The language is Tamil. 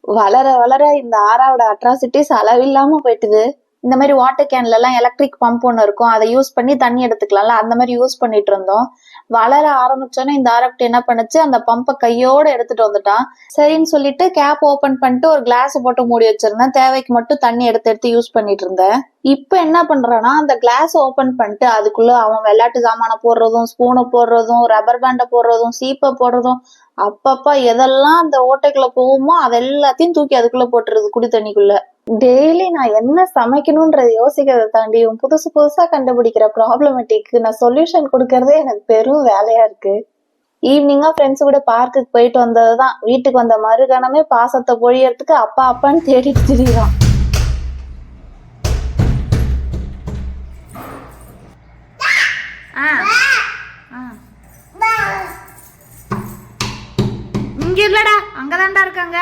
வளர வளர இந்த ஆறாவோட அட்ராசிட்டிஸ் அளவில்லாம போயிட்டுது. இந்த மாதிரி வாட்டர் கேன்ல எல்லாம் எலக்ட்ரிக் பம்ப் ஒன்று இருக்கும், அதை யூஸ் பண்ணி தண்ணி எடுத்துக்கலாம்ல, அந்த மாதிரி யூஸ் பண்ணிட்டு இருந்தோம். வளர ஆரம்பிச்சோன்னே இந்த ஆரப்ட் என்ன பண்ணுச்சு, அந்த பம்பை கையோட எடுத்துட்டு வந்துட்டான். சரின்னு சொல்லிட்டு கேப் ஓபன் பண்ணிட்டு ஒரு கிளாஸ் போட்டு மூடி வச்சிருந்தேன். தேவைக்கு மட்டும் தண்ணி எடுத்து எடுத்து யூஸ் பண்ணிட்டு இருந்தேன். இப்ப என்ன பண்றான்னா, அந்த கிளாஸ் ஓபன் பண்ணிட்டு அதுக்குள்ள அவன் விளையாட்டு சாமான போடுறதும், ஸ்பூனை போடுறதும், ரப்பர் பேண்டை போடுறதும், சீப்பை போடுறதும், அப்பப்பா எதெல்லாம் அந்த ஓட்டைக்குள்ள போகுமோ அது எல்லாத்தையும் தூக்கி அதுக்குள்ள போட்டுருது குடி தண்ணிக்குள்ள. டெய்லி நான் என்ன சமைக்கணும்ன்றத யோசிக்கிறத தாண்டி புதுசு புதுசா கண்டுபிடிக்கிற ப்ராப்ளமேட்டிக்கு நான் சொல்யூஷன் கொடுக்கறதே எனக்கு பெரும் வேலையா இருக்கு. ஈவினிங்கா ஃப்ரெண்ட்ஸ் கூட பார்க்குக்கு போயிட்டு வந்ததுதான், வீட்டுக்கு வந்த மறுகணமே பாசத்தை பொழியறதுக்கு அப்பா அப்பான்னு தேடிட்டு திரியிறான். இங்க இல்லடா, அங்கதான்டா இருக்காங்க.